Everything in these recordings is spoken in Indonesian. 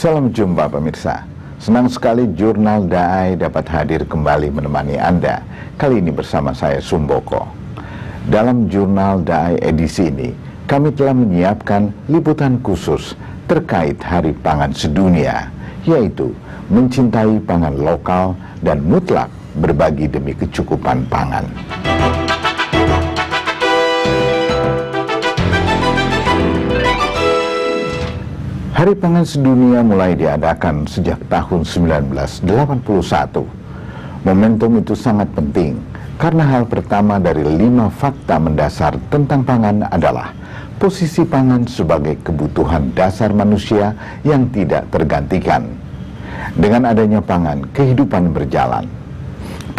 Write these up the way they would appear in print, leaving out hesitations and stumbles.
Salam jumpa pemirsa. Senang sekali Jurnal Daai dapat hadir kembali menemani Anda. Kali ini bersama saya Sumboko. Dalam Jurnal Daai edisi ini, kami telah menyiapkan liputan khusus terkait Hari Pangan Sedunia, yaitu mencintai pangan lokal dan mutlak berbagi demi kecukupan pangan. Hari Pangan Sedunia mulai diadakan sejak tahun 1981. Momentum itu sangat penting karena hal pertama dari 5 fakta mendasar tentang pangan adalah posisi pangan sebagai kebutuhan dasar manusia yang tidak tergantikan. Dengan adanya pangan, kehidupan berjalan.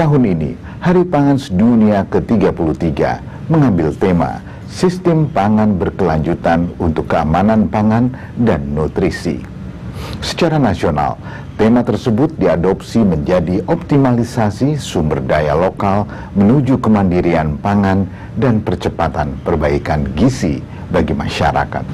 Tahun ini, Hari Pangan Sedunia ke-33 mengambil tema Sistem Pangan Berkelanjutan untuk Keamanan Pangan dan Nutrisi. Secara nasional, tema tersebut diadopsi menjadi optimalisasi sumber daya lokal menuju kemandirian pangan dan percepatan perbaikan gizi bagi masyarakat.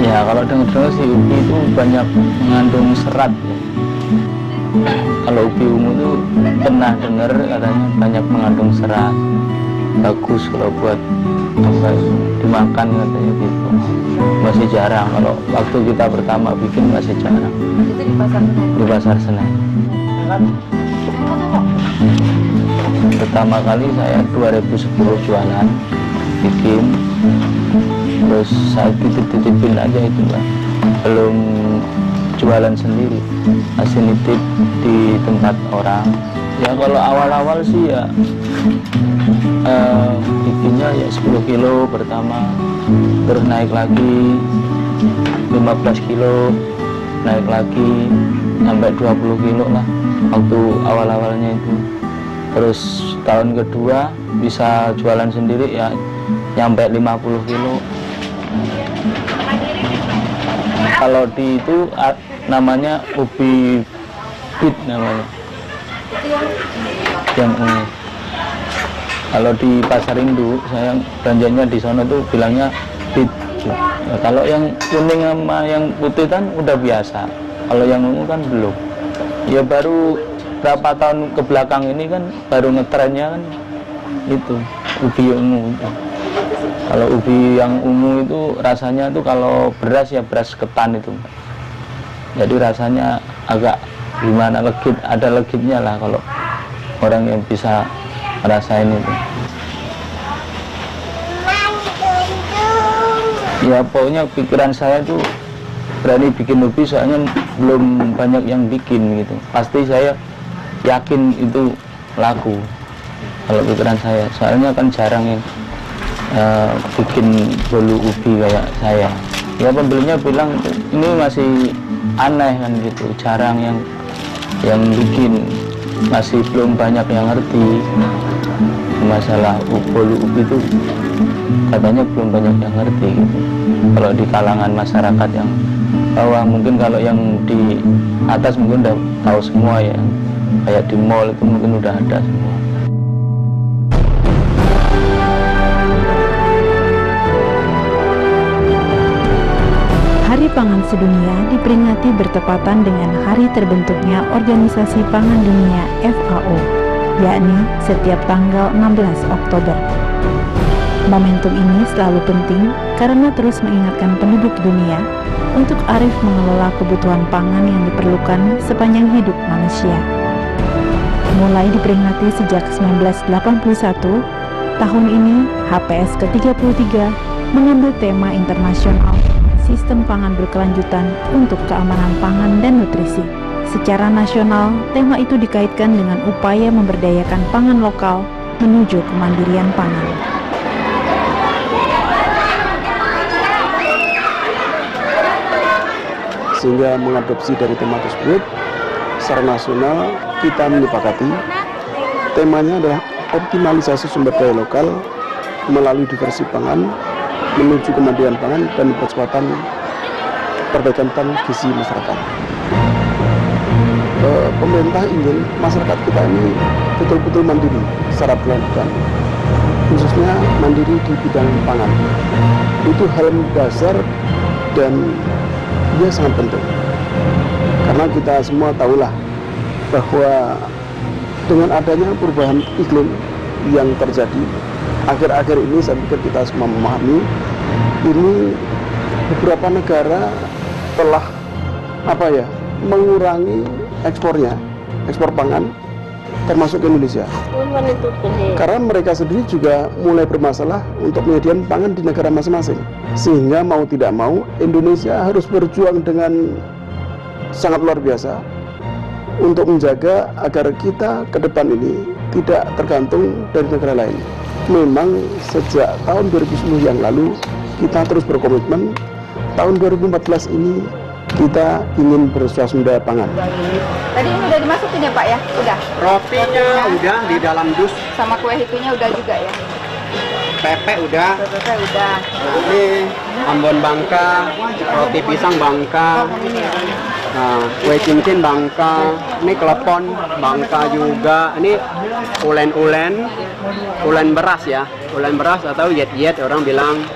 Ya, kalau dengar-dengar sih ubi itu banyak mengandung serat ya. Kalau ubi ungu itu pernah dengar katanya banyak mengandung serat, bagus kalau buat dimakan katanya gitu. Masih jarang, kalau waktu kita pertama bikin masih jarang. Itu di pasar Senen? Di pasar Senen. Pertama kali saya 2010 jualan bikin, terus saya titip-titipin aja itu Mbak, belum jualan sendiri, masih nitip di tempat orang. Ya kalau awal-awal sih ya bikinnya ya 10 kilo pertama, terus naik lagi 15 kilo, naik lagi sampai 20 kilo lah waktu awal-awalnya itu. Terus tahun kedua bisa jualan sendiri ya nyampe 50 kilo. Kalau di itu namanya ubi bit namanya, yang ungu. Kalau di pasar induk saya belanjanya di sana tuh bilangnya bit. Ya, kalau yang kuning sama yang putih kan udah biasa, kalau yang ungu kan belum. Ya baru berapa tahun ke belakang ini kan baru ngetrennya kan itu ubi ungu itu. Kalau ubi yang ungu itu rasanya tuh kalau beras ya beras ketan itu, jadi rasanya agak gimana, legit, ada legitnya lah kalau orang yang bisa ngerasain itu. Ya pokoknya pikiran saya tuh berani bikin ubi soalnya belum banyak yang bikin gitu. Pasti saya yakin itu laku kalau pikiran saya, soalnya kan jarang yang bikin bolu ubi kayak saya. Ya pembelinya bilang ini masih aneh kan gitu, jarang yang bikin, masih belum banyak yang ngerti masalah bolu ubi itu, katanya belum banyak yang ngerti gitu. Kalau di kalangan masyarakat yang bawah, mungkin kalau yang di atas mungkin udah tahu semua ya, kayak di mall itu mungkin udah ada semua. Hari Pangan Sedunia diperingati bertepatan dengan hari terbentuknya Organisasi Pangan Dunia FAO, yakni setiap tanggal 16 Oktober. Momentum ini selalu penting karena terus mengingatkan penduduk dunia untuk arif mengelola kebutuhan pangan yang diperlukan sepanjang hidup manusia. Mulai diperingati sejak 1981, tahun ini HPS ke-33 mengambil tema internasional Sistem Pangan Berkelanjutan untuk Keamanan Pangan dan Nutrisi. Secara nasional, tema itu dikaitkan dengan upaya memberdayakan pangan lokal menuju kemandirian pangan. Sehingga mengadopsi dari tema tersebut, secara nasional kita menyepakati temanya adalah optimalisasi sumber daya lokal melalui diversi pangan menuju kemandirian pangan dan percepatan perbaikan gizi masyarakat. Pemerintah ingin masyarakat kita ini betul-betul mandiri secara berkelanjutan, khususnya mandiri di bidang pangan. Itu hal dasar dan dia sangat penting, karena kita semua tahulah bahwa dengan adanya perubahan iklim yang terjadi akhir-akhir ini, saya pikir kita semua memahami ini beberapa negara telah mengurangi ekspornya, ekspor pangan, termasuk Indonesia. Karena mereka sendiri juga mulai bermasalah untuk menyediakan pangan di negara masing-masing. Sehingga mau tidak mau, Indonesia harus berjuang dengan sangat luar biasa untuk menjaga agar kita ke depan ini tidak tergantung dari negara lain. Memang sejak tahun 2010 yang lalu, kita terus berkomitmen, tahun 2014 ini kita ingin berswasembada pangan. Tadi ini udah dimasukin ya Pak ya? Udah? Rotinya udah di dalam dus. Sama kue hitunya udah juga ya? Pepek udah. Pepek udah. Ini Ambon Bangka, roti pisang Bangka. Nah, kue cincin Bangka. Ini klepon Bangka juga. Ini ulen beras ya. Ulen beras atau yet-yet orang bilang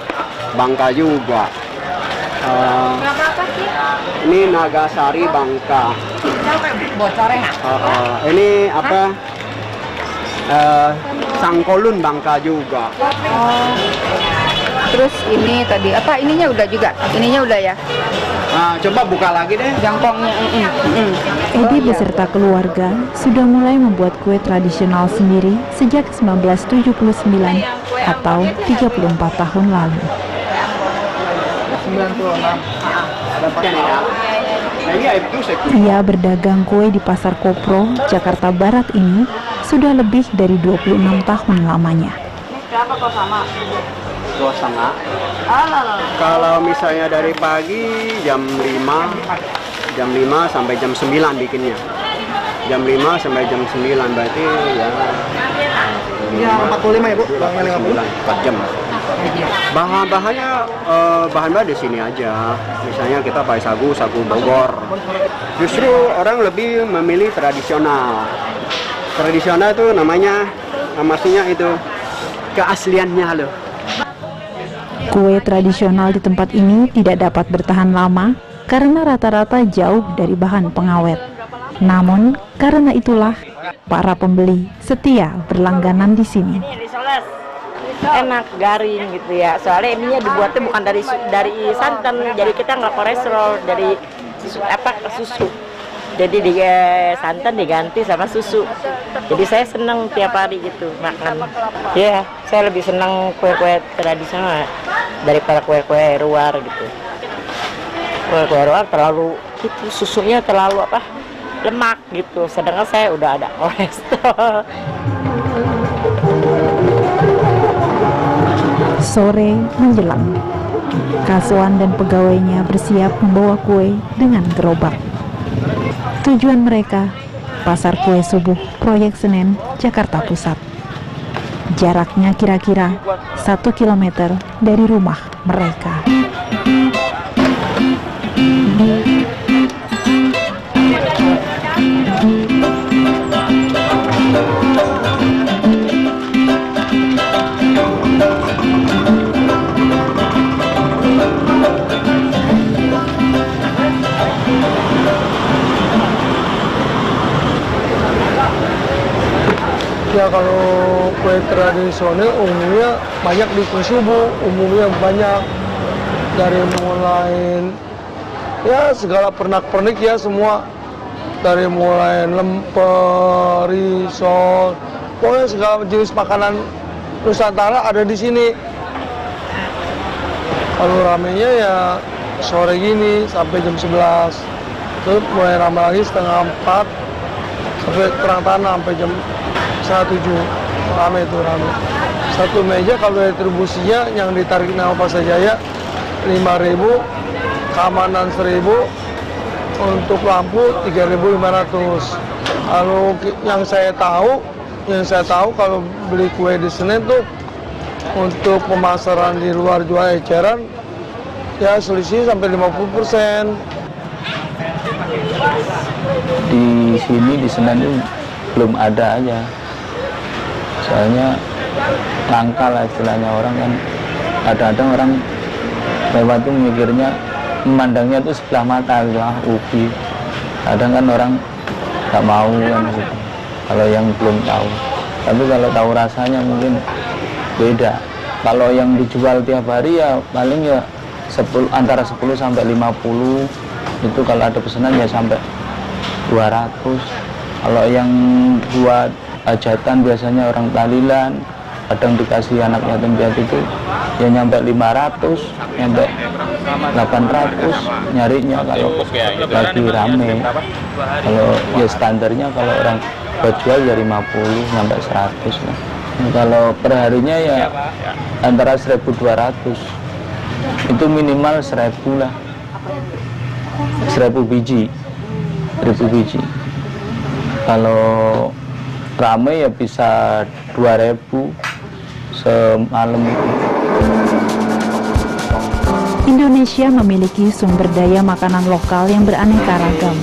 Bangka juga. Ini Nagasari Bangka. Bocornya Ini apa? Sangkolun Bangka juga. Terus ini tadi apa? Ininya udah juga? Ininya udah ya? Nah, coba buka lagi deh. Jangkongnya. Edi beserta keluarga sudah mulai membuat kue tradisional sendiri sejak 1979 atau 34 tahun lalu. 96. Ia berdagang kue di Pasar Kopro, Jakarta Barat ini sudah lebih dari 26 tahun lamanya. Berapa kok sama? 2,5. Kalau misalnya dari pagi jam 5 sampai jam 9 bikinnya. Jam 5 sampai jam 9 berarti ya 45 ya Bu? 4 jam. Bahan-bahannya bahan-bahan di sini aja. Misalnya kita pakai sagu Bogor. Justru orang lebih memilih tradisional. Tradisional itu namanya, maksudnya itu keasliannya loh. Kue tradisional di tempat ini tidak dapat bertahan lama karena rata-rata jauh dari bahan pengawet. Namun karena itulah para pembeli setia berlangganan di sini. Enak, garing gitu ya. Soalnya ininya dibuatnya bukan dari santan, jadi kita nggak kolesterol, dari susu. Jadi santan diganti sama susu. Jadi saya senang tiap hari gitu makan. Ya, saya lebih senang kue-kue tradisional daripada kue-kue luar gitu. Kue-kue luar terlalu itu susunya terlalu lemak gitu. Sedangkan saya udah ada kolesterol. Sore menjelang, Kasuan dan pegawainya bersiap membawa kue dengan gerobak. Tujuan mereka, Pasar Kue Subuh Proyek Senen, Jakarta Pusat. Jaraknya kira-kira 1 kilometer dari rumah mereka. Ya kalau kue tradisional umumnya banyak di kue subuh, umumnya banyak dari mulai ya segala pernak-pernik ya semua, dari mulai lemper, risol, pokoknya segala jenis makanan Nusantara ada di sini. Kalau ramenya ya sore gini sampai jam 11, terus mulai ramai lagi setengah 4 sampai terang tanah sampai jam 1:30. rame itu rame. Satu meja kalau retribusinya yang ditarik nama Pasar Jaya 5.000, keamanan 1.000, untuk lampu 3.500. Kalau yang saya tahu kalau beli kue di Senen tuh untuk pemasaran di luar jual eceran ya selisih sampai 50%. Di sini di Senen itu belum ada aja, soalnya langka lah istilahnya. Orang kan kadang-kadang orang lewat tuh mikirnya, memandangnya tuh sebelah mata gitu, ubi. Kadang kan orang nggak mau kan gitu, kalau yang belum tahu. Tapi kalau tahu rasanya mungkin beda. Kalau yang dijual tiap hari ya paling ya antara 10 sampai 50. Itu kalau ada pesanan ya sampai 200. Kalau yang buat hajatan biasanya orang tahlilan, kadang dikasih anak yatim piatu itu ya nyampe 500, nyampe 800 nyarinya kalau lagi rame. Kalau ya standarnya kalau orang buat jual ya 50 sampai 100 lah. Kalau perharinya ya antara 1.200, itu minimal 1.000 lah, 1.000 biji, 1.000 biji. Kalau rame ya bisa 2.000 semalam itu. Indonesia memiliki sumber daya makanan lokal yang beraneka ragam.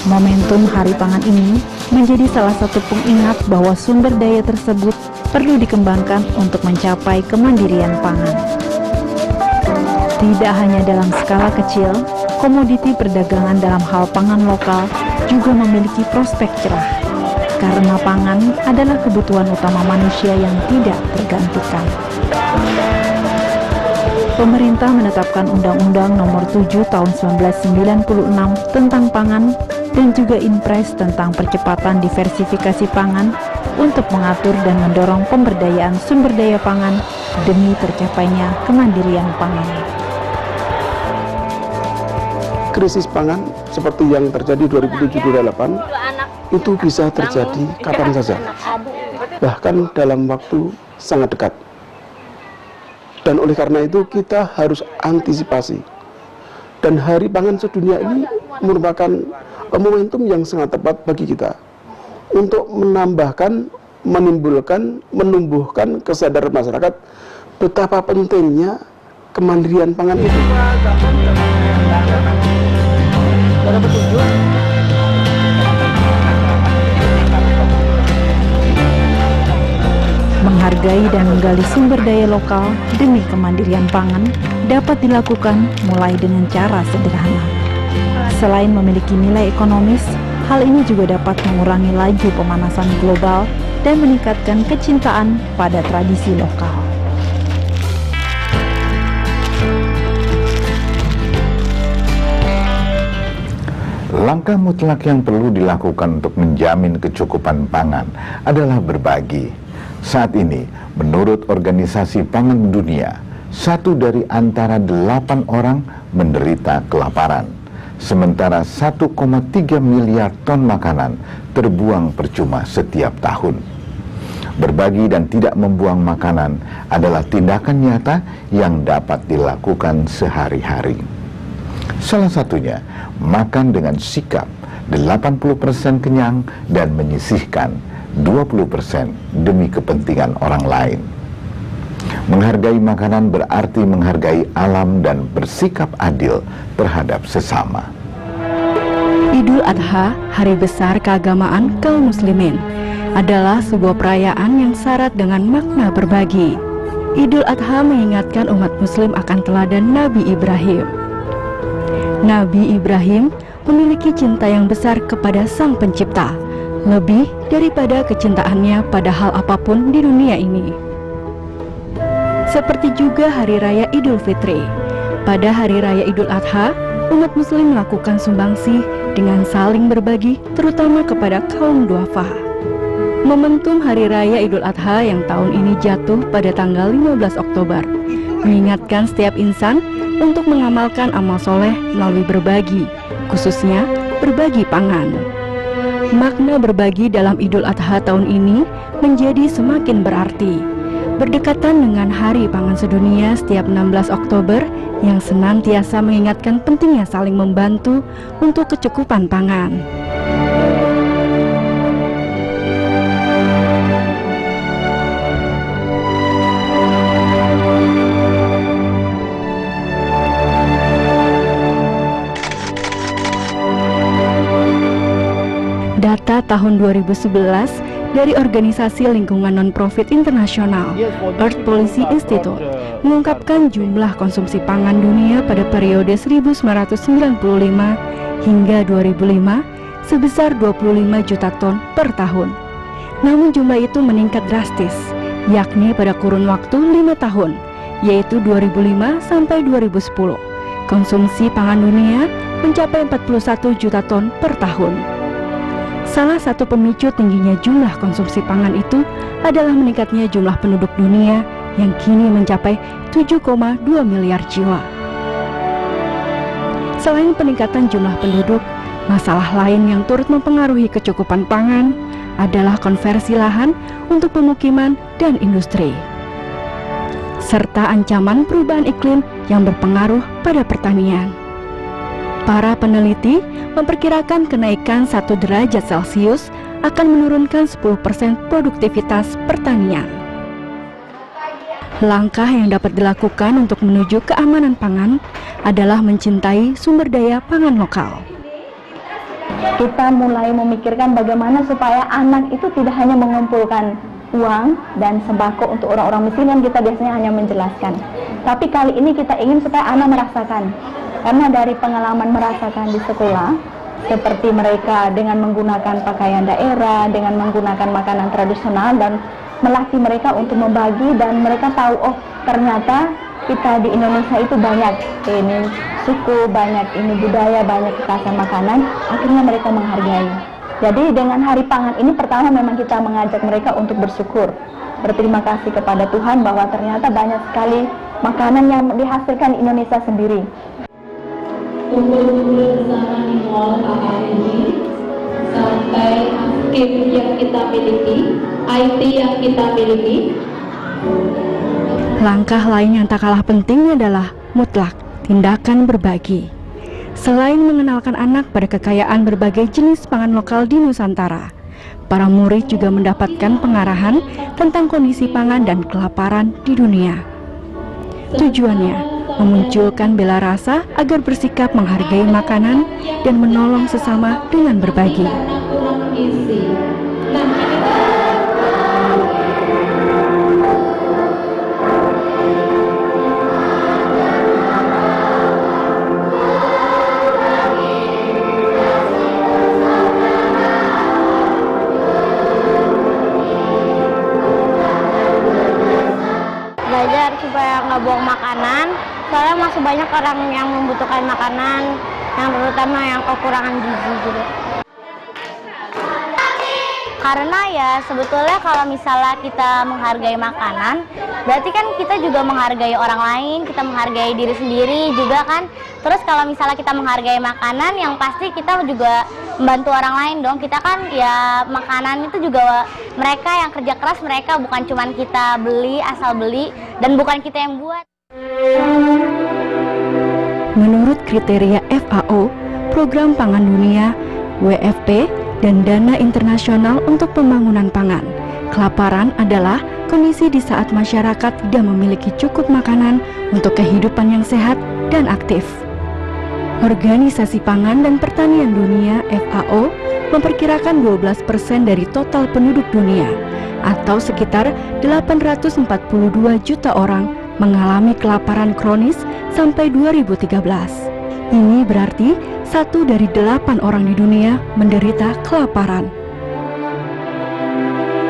Momentum Hari Pangan ini menjadi salah satu pengingat bahwa sumber daya tersebut perlu dikembangkan untuk mencapai kemandirian pangan. Tidak hanya dalam skala kecil, komoditi perdagangan dalam hal pangan lokal juga memiliki prospek cerah, karena pangan adalah kebutuhan utama manusia yang tidak tergantikan. Pemerintah menetapkan Undang-Undang Nomor 7 Tahun 1996 tentang pangan dan juga Inpres tentang percepatan diversifikasi pangan untuk mengatur dan mendorong pemberdayaan sumber daya pangan demi tercapainya kemandirian pangan. Krisis pangan seperti yang terjadi 2007-2008 itu bisa terjadi kapan saja, bahkan dalam waktu sangat dekat. Dan oleh karena itu kita harus antisipasi. Dan Hari Pangan Sedunia ini merupakan momentum yang sangat tepat bagi kita untuk menumbuhkan kesadaran masyarakat betapa pentingnya kemandirian pangan itu. Menghargai dan menggali sumber daya lokal demi kemandirian pangan dapat dilakukan mulai dengan cara sederhana. Selain memiliki nilai ekonomis, hal ini juga dapat mengurangi laju pemanasan global dan meningkatkan kecintaan pada tradisi lokal. Langkah mutlak yang perlu dilakukan untuk menjamin kecukupan pangan adalah berbagi. Saat ini, menurut Organisasi Pangan Dunia, 1 dari antara 8 orang menderita kelaparan. Sementara 1,3 miliar ton makanan terbuang percuma setiap tahun. Berbagi dan tidak membuang makanan adalah tindakan nyata yang dapat dilakukan sehari-hari. Salah satunya, makan dengan sikap 80% kenyang dan menyisihkan 20% demi kepentingan orang lain. Menghargai makanan berarti menghargai alam dan bersikap adil terhadap sesama. Idul Adha, hari besar keagamaan kaum muslimin, adalah sebuah perayaan yang syarat dengan makna berbagi. Idul Adha mengingatkan umat muslim akan teladan Nabi Ibrahim. Nabi Ibrahim memiliki cinta yang besar kepada Sang Pencipta, lebih daripada kecintaannya pada hal apapun di dunia ini. Seperti juga Hari Raya Idul Fitri, pada Hari Raya Idul Adha, umat muslim melakukan sumbangsih dengan saling berbagi, terutama kepada kaum duafa. Momentum Hari Raya Idul Adha yang tahun ini jatuh pada tanggal 15 Oktober, mengingatkan setiap insan untuk mengamalkan amal soleh melalui berbagi, khususnya berbagi pangan. Makna berbagi dalam Idul Adha tahun ini menjadi semakin berarti. Berdekatan dengan Hari Pangan Sedunia setiap 16 Oktober yang senantiasa mengingatkan pentingnya saling membantu untuk kecukupan pangan. Data tahun 2011 dari organisasi lingkungan non-profit internasional Earth Policy Institute mengungkapkan jumlah konsumsi pangan dunia pada periode 1995 hingga 2005 sebesar 25 juta ton per tahun. Namun jumlah itu meningkat drastis, yakni pada kurun waktu 5 tahun, yaitu 2005 sampai 2010. Konsumsi pangan dunia mencapai 41 juta ton per tahun. Salah satu pemicu tingginya jumlah konsumsi pangan itu adalah meningkatnya jumlah penduduk dunia yang kini mencapai 7,2 miliar jiwa. Selain peningkatan jumlah penduduk, masalah lain yang turut mempengaruhi kecukupan pangan adalah konversi lahan untuk pemukiman dan industri, serta ancaman perubahan iklim yang berpengaruh pada pertanian. Para peneliti memperkirakan kenaikan 1 derajat Celcius akan menurunkan 10% produktivitas pertanian. Langkah yang dapat dilakukan untuk menuju keamanan pangan adalah mencintai sumber daya pangan lokal. Kita mulai memikirkan bagaimana supaya anak itu tidak hanya mengumpulkan uang dan sembako untuk orang-orang miskin yang kita biasanya hanya menjelaskan. Tapi kali ini kita ingin supaya anak merasakan. Karena dari pengalaman merasakan di sekolah, seperti mereka dengan menggunakan pakaian daerah, dengan menggunakan makanan tradisional dan melatih mereka untuk membagi, dan mereka tahu, oh ternyata kita di Indonesia itu banyak ini suku, banyak ini budaya, banyak kekhasan makanan, akhirnya mereka menghargai. Jadi dengan Hari Pangan ini pertama memang kita mengajak mereka untuk bersyukur, berterima kasih kepada Tuhan bahwa ternyata banyak sekali makanan yang dihasilkan di Indonesia sendiri. Kumpul-kumpul bersama di mall KKRI sampai skill yang kita miliki, IT yang kita miliki. Langkah lain yang tak kalah penting adalah mutlak tindakan berbagi. Selain mengenalkan anak pada kekayaan berbagai jenis pangan lokal di Nusantara, para murid juga mendapatkan pengarahan tentang kondisi pangan dan kelaparan di dunia. Tujuannya memunculkan bela rasa agar bersikap menghargai makanan dan menolong sesama dengan berbagi. Belajar supaya nggak buang makanan. Soalnya masih banyak orang yang membutuhkan makanan, yang terutama yang kekurangan gizi juga. Karena ya sebetulnya kalau misalnya kita menghargai makanan, berarti kan kita juga menghargai orang lain, kita menghargai diri sendiri juga kan. Terus kalau misalnya kita menghargai makanan, yang pasti kita juga membantu orang lain dong. Kita kan ya makanan itu juga mereka yang kerja keras, mereka bukan cuma kita beli, asal beli, dan bukan kita yang buat. Menurut kriteria FAO, Program Pangan Dunia, WFP, dan Dana Internasional untuk Pembangunan Pangan, kelaparan adalah kondisi di saat masyarakat tidak memiliki cukup makanan untuk kehidupan yang sehat dan aktif. Organisasi Pangan dan Pertanian Dunia (FAO) memperkirakan 12% dari total penduduk dunia, atau sekitar 842 juta orang mengalami kelaparan kronis sampai 2013. Ini berarti 1 dari 8 orang di dunia menderita kelaparan.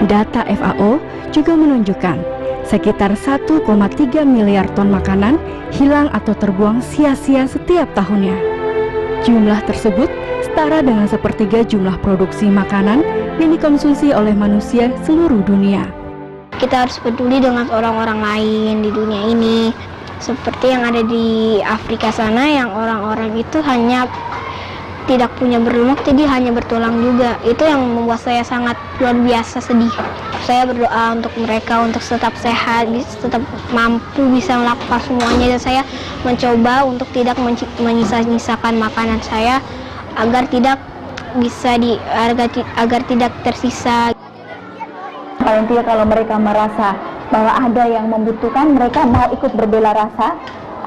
Data FAO juga menunjukkan sekitar 1,3 miliar ton makanan hilang atau terbuang sia-sia setiap tahunnya. Jumlah tersebut setara dengan sepertiga jumlah produksi makanan yang dikonsumsi oleh manusia seluruh dunia. Kita harus peduli dengan orang-orang lain di dunia ini. Seperti yang ada di Afrika sana, yang orang-orang itu hanya tidak punya berlemak, jadi hanya bertulang juga. Itu yang membuat saya sangat luar biasa sedih. Saya berdoa untuk mereka untuk tetap sehat, tetap mampu bisa melakukan semuanya, dan saya mencoba untuk tidak menyisa-nyisakan makanan saya agar tidak bisa agar tidak tersisa. Paling tidak kalau mereka merasa bahwa ada yang membutuhkan, mereka mau ikut berbela rasa.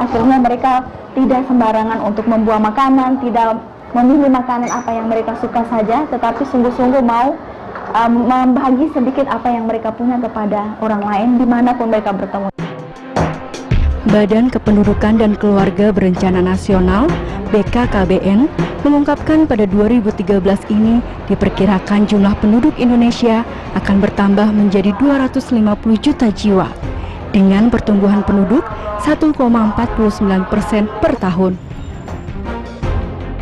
Akhirnya mereka tidak sembarangan untuk membuang makanan, tidak memilih makanan apa yang mereka suka saja, tetapi sungguh-sungguh mau membagi sedikit apa yang mereka punya kepada orang lain dimanapun mereka bertemu. Badan Kependudukan dan Keluarga Berencana Nasional (BKKBN) mengungkapkan pada 2013 ini diperkirakan jumlah penduduk Indonesia akan bertambah menjadi 250 juta jiwa dengan pertumbuhan penduduk 1,49% per tahun.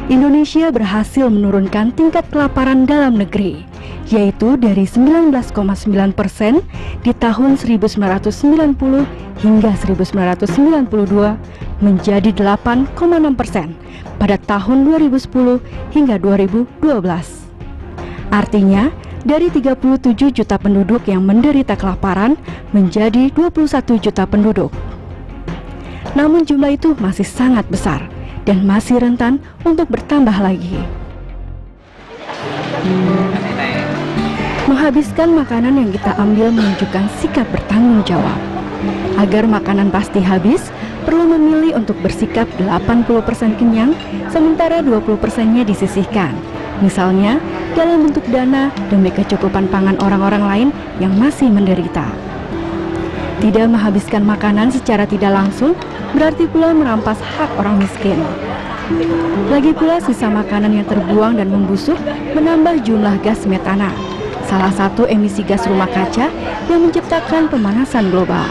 Indonesia berhasil menurunkan tingkat kelaparan dalam negeri, yaitu dari 19,9% di tahun 1990 hingga 1992 menjadi 8,6% pada tahun 2010 hingga 2012. Artinya, dari 37 juta penduduk yang menderita kelaparan menjadi 21 juta penduduk. Namun jumlah itu masih sangat besar dan masih rentan untuk bertambah lagi. Menghabiskan makanan yang kita ambil menunjukkan sikap bertanggung jawab. Agar makanan pasti habis, perlu memilih untuk bersikap 80% kenyang, sementara 20%-nya disisihkan. Misalnya, dalam bentuk dana demi kecukupan pangan orang-orang lain yang masih menderita. Tidak menghabiskan makanan secara tidak langsung berarti pula merampas hak orang miskin. Lagi pula sisa makanan yang terbuang dan membusuk menambah jumlah gas metana, salah satu emisi gas rumah kaca yang menciptakan pemanasan global.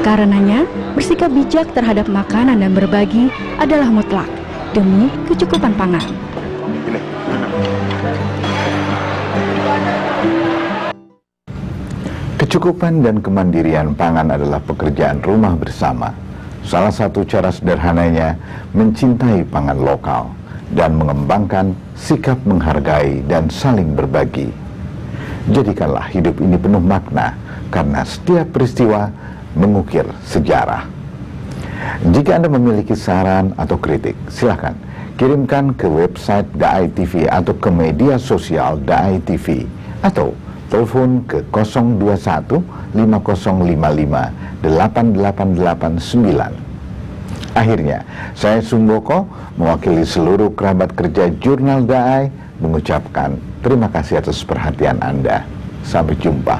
Karenanya, bersikap bijak terhadap makanan dan berbagi adalah mutlak demi kecukupan pangan. Kecukupan dan kemandirian pangan adalah pekerjaan rumah bersama. Salah satu cara sederhananya mencintai pangan lokal dan mengembangkan sikap menghargai dan saling berbagi. Jadikanlah hidup ini penuh makna, karena setiap peristiwa mengukir sejarah. Jika Anda memiliki saran atau kritik, silakan kirimkan ke website DAI TV atau ke media sosial DAI TV, atau telepon ke 021 5055 8889. Akhirnya, saya Sumboko mewakili seluruh kerabat kerja Jurnal DAI mengucapkan terima kasih atas perhatian Anda. Sampai jumpa.